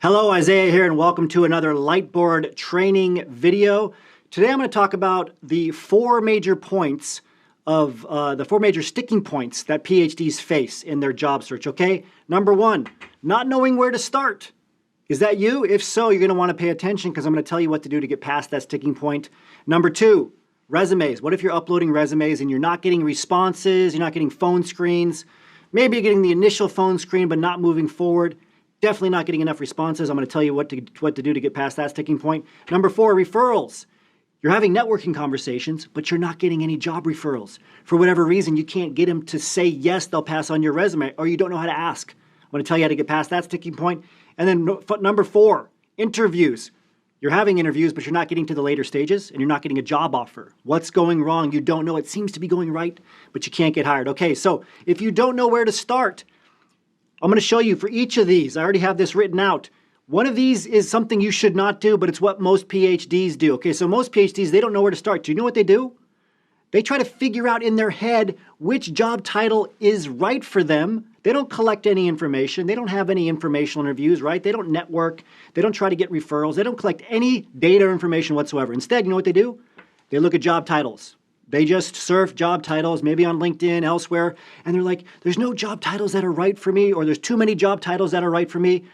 Hello, Isaiah here, and welcome to another Lightboard training video. Today I'm going to talk about the four major points of the four major sticking points that PhDs face in their job search, okay? Number one, not knowing where to start. Is that you? If so, you're going to want to pay attention because I'm going to tell you what to do to get past that sticking point. Number two, resumes. What if you're uploading resumes and you're not getting responses, you're not getting phone screens? Maybe you're getting the initial phone screen but not moving forward. Definitely not getting enough responses. I'm going to tell you what to do to get past that sticking point. Number four, referrals. You're having networking conversations, but you're not getting any job referrals. For whatever reason, you can't get them to say yes, they'll pass on your resume, or you don't know how to ask. I'm going to tell you how to get past that sticking point. And then number four, interviews. You're having interviews, but you're not getting to the later stages, and you're not getting a job offer. What's going wrong? You don't know. It seems to be going right, but you can't get hired. Okay, so if you don't know where to start, I'm going to show you for each of these. I already have this written out. One of these is something you should not do, but it's what most PhDs do. Okay, so most PhDs, they don't know where to start. Do you know what they do? They try to figure out in their head which job title is right for them. They don't collect any information. They don't have any informational interviews, right? They don't network. They don't try to get referrals. They don't collect any data or information whatsoever. Instead, you know what they do? They look at job titles. They just surf job titles, maybe on LinkedIn, elsewhere, and they're like, there's no job titles that are right for me, or there's too many job titles that are right for me.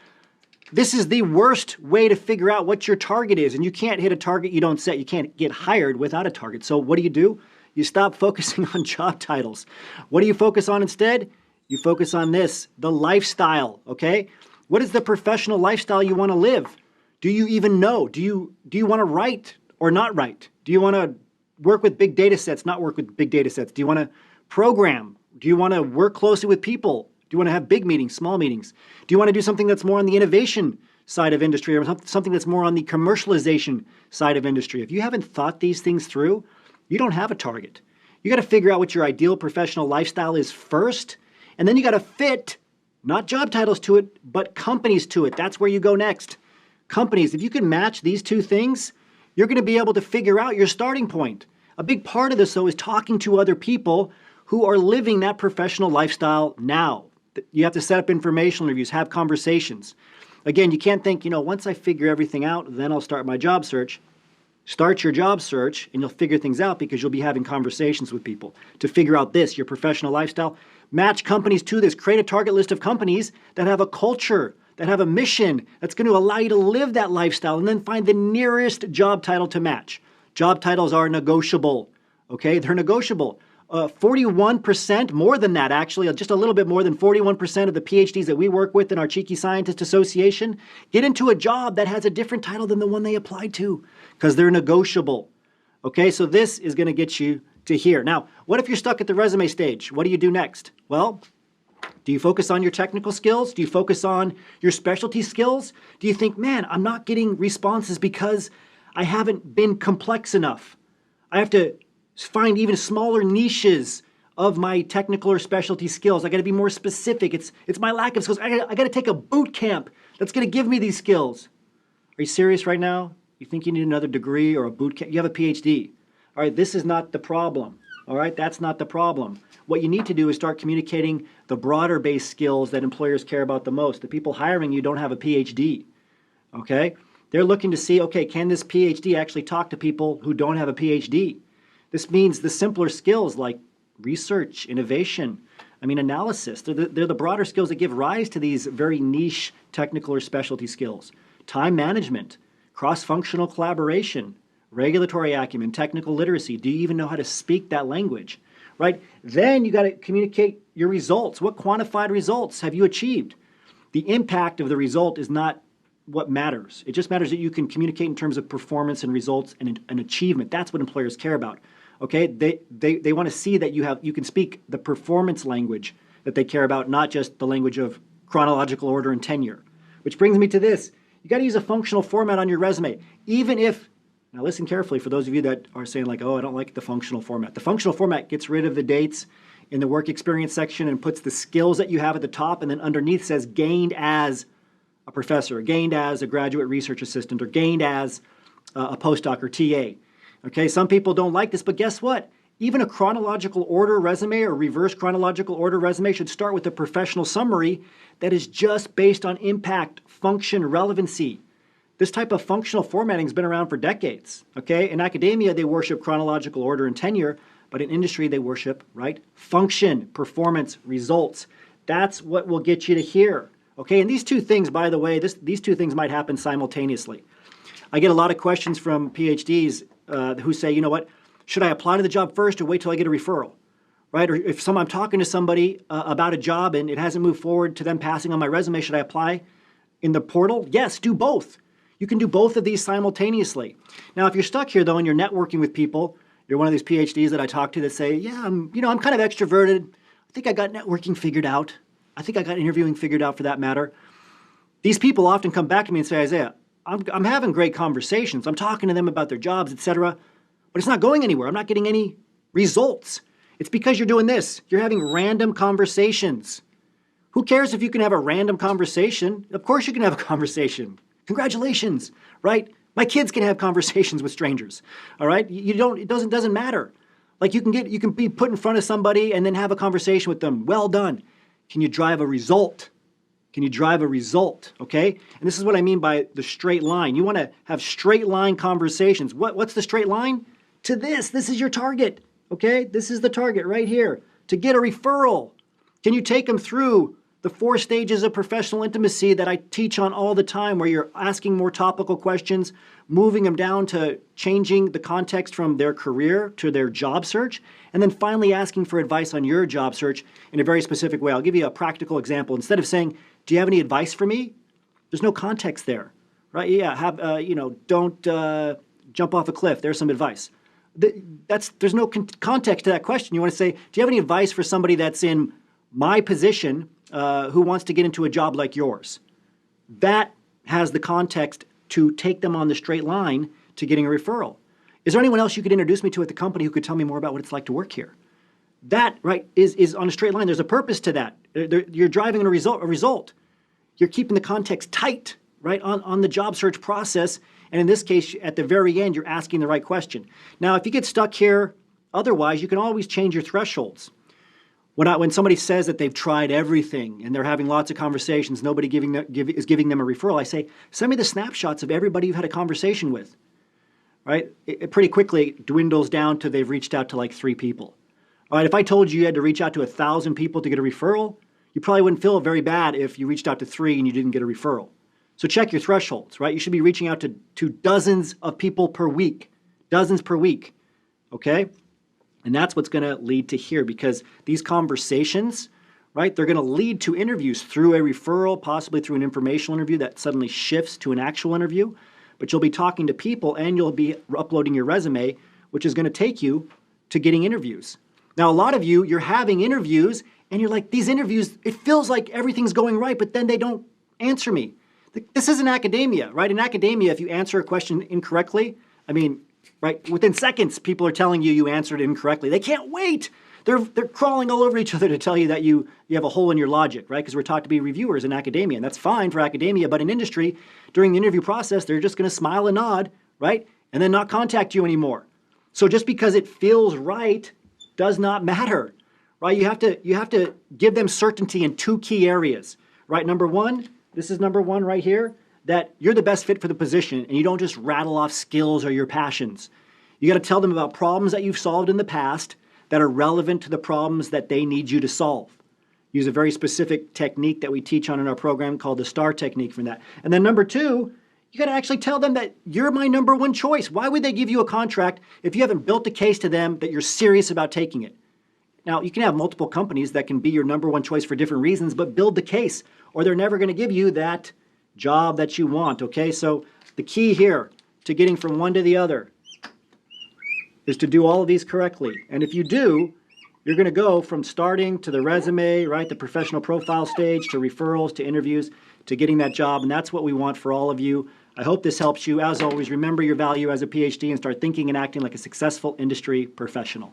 This is the worst way to figure out what your target is, and you can't hit a target you don't set. You can't get hired without a target. So what do? You stop focusing on job titles. What do you focus on instead? You focus on this, the lifestyle, okay? What is the professional lifestyle you want to live? Do you even know? Do you want to write or not write? Do you want to work with big data sets, not work with big data sets? Do you want to program? Do you want to work closely with people? Do you want to have big meetings, small meetings? Do you want to do something that's more on the innovation side of industry or something that's more on the commercialization side of industry? If you haven't thought these things through, you don't have a target. You got to figure out what your ideal professional lifestyle is first, and then you got to fit not job titles to it, but companies to it. That's where you go next. Companies, if you can match these two things, you're going to be able to figure out your starting point. A big part of this, though, is talking to other people who are living that professional lifestyle now. You have to set up informational interviews, have conversations. Again, you can't think, once I figure everything out, then I'll start my job search. Start your job search, and you'll figure things out because you'll be having conversations with people to figure out this, your professional lifestyle. Match companies to this. Create a target list of companies that have a culture, that have a mission that's going to allow you to live that lifestyle, and then find the nearest job title to match. Job titles are negotiable, okay? They're negotiable. 41%, more than that actually, just a little bit more than 41% of the PhDs that we work with in our Cheeky Scientist Association get into a job that has a different title than the one they applied to because they're negotiable, okay? So this is going to get you to here. Now, what if you're stuck at the resume stage? What do you do next? Well, do you focus on your technical skills? Do you focus on your specialty skills? Do you think, man, I'm not getting responses because I haven't been complex enough? I have to find even smaller niches of my technical or specialty skills. I got to be more specific. It's my lack of skills. I got to take a boot camp that's going to give me these skills. Are you serious right now? You think you need another degree or a boot camp? You have a PhD. All right, this is not the problem. All right, that's not the problem. What you need to do is start communicating the broader based skills that employers care about the most. The people hiring you don't have a PhD, okay? They're looking to see, okay, can this PhD actually talk to people who don't have a PhD? This means the simpler skills like research, innovation, analysis. They're the broader skills that give rise to these very niche technical or specialty skills. Time management, cross-functional collaboration, regulatory acumen, technical literacy. Do you even know how to speak that language? Right? Then you got to communicate your results. What quantified results have you achieved? The impact of the result is not what matters. It just matters that you can communicate in terms of performance and results and achievement. That's what employers care about. Okay? They want to see that you can speak the performance language that they care about, not just the language of chronological order and tenure. Which brings me to this. You got to use a functional format on your resume. Even if, now listen carefully for those of you that are saying like, oh, I don't like the functional format. The functional format gets rid of the dates in the work experience section and puts the skills that you have at the top, and then underneath says gained as a professor, gained as a graduate research assistant, or gained as a postdoc or TA. Okay, some people don't like this, but guess what? Even a chronological order resume or reverse chronological order resume should start with a professional summary that is just based on impact, function, relevancy. This type of functional formatting has been around for decades, okay? In academia, they worship chronological order and tenure, but in industry, they worship, right, function, performance, results. That's what will get you to here, okay? And these two things, by the way, these two things might happen simultaneously. I get a lot of questions from PhDs who say, you know what, should I apply to the job first or wait till I get a referral, right? Or if I'm talking to somebody about a job and it hasn't moved forward to them passing on my resume, should I apply in the portal? Yes, do both. You can do both of these simultaneously. Now, if you're stuck here, though, and you're networking with people, you're one of these PhDs that I talk to that say, yeah, I'm kind of extroverted. I think I got networking figured out. I think I got interviewing figured out for that matter. These people often come back to me and say, Isaiah, I'm having great conversations. I'm talking to them about their jobs, etc., but it's not going anywhere. I'm not getting any results. It's because you're doing this. You're having random conversations. Who cares if you can have a random conversation? Of course you can have a conversation. Congratulations, right? My kids can have conversations with strangers, all right? It doesn't matter. Like you can be put in front of somebody and then have a conversation with them. Well done. Can you drive a result? Can you drive a result, okay? And this is what I mean by the straight line. You want to have straight line conversations. What's the straight line? To this. This is your target, okay? This is the target right here. To get a referral. Can you take them through the 4 stages of professional intimacy that I teach on all the time, where you're asking more topical questions, moving them down to changing the context from their career to their job search, and then finally asking for advice on your job search in a very specific way. I'll give you a practical example. Instead of saying, do you have any advice for me? There's no context there, right? Yeah, don't jump off a cliff. There's some advice. There's no context to that question. You want to say, do you have any advice for somebody that's in my position who wants to get into a job like yours? That has the context to take them on the straight line to getting a referral. Is there anyone else you could introduce me to at the company who could tell me more about what it's like to work here? That, right, is on a straight line. There's a purpose to that. You're driving a result. You're keeping the context tight, right, on the job search process. And in this case, at the very end, you're asking the right question. Now, if you get stuck here, otherwise, you can always change your thresholds. When somebody says that they've tried everything and they're having lots of conversations, nobody is giving them a referral, I say, send me the snapshots of everybody you've had a conversation with, right? It pretty quickly dwindles down to they've reached out to like 3 people. All right, if I told you had to reach out to 1,000 people to get a referral, you probably wouldn't feel very bad if you reached out to 3 and you didn't get a referral. So check your thresholds, right? You should be reaching out to dozens of people per week, okay? And that's what's going to lead to here, because these conversations, right, they're going to lead to interviews through a referral, possibly through an informational interview that suddenly shifts to an actual interview. But you'll be talking to people and you'll be uploading your resume, which is going to take you to getting interviews. Now, a lot of you, you're having interviews and you're like, these interviews, it feels like everything's going right, but then they don't answer me. This isn't academia, right? In academia, if you answer a question incorrectly, right, within seconds, people are telling you answered it incorrectly. They can't wait. They're crawling all over each other to tell you that you have a hole in your logic, right? Because we're taught to be reviewers in academia, and that's fine for academia, but in industry, during the interview process, they're just going to smile and nod, right? And then not contact you anymore. So just because it feels right does not matter, right? You have to give them certainty in 2 key areas, right? Number 1, this is number 1 right here, that you're the best fit for the position and you don't just rattle off skills or your passions. You got to tell them about problems that you've solved in the past that are relevant to the problems that they need you to solve. Use a very specific technique that we teach on in our program called the STAR technique for that. And then number 2, you got to actually tell them that you're my number 1 choice. Why would they give you a contract if you haven't built a case to them that you're serious about taking it? Now, you can have multiple companies that can be your number 1 choice for different reasons, but build the case or they're never going to give you that job that you want, okay? So the key here to getting from one to the other is to do all of these correctly. And if you do, you're going to go from starting to the resume, right, the professional profile stage, to referrals, to interviews, to getting that job. And that's what we want for all of you. I hope this helps you. As always, remember your value as a PhD and start thinking and acting like a successful industry professional.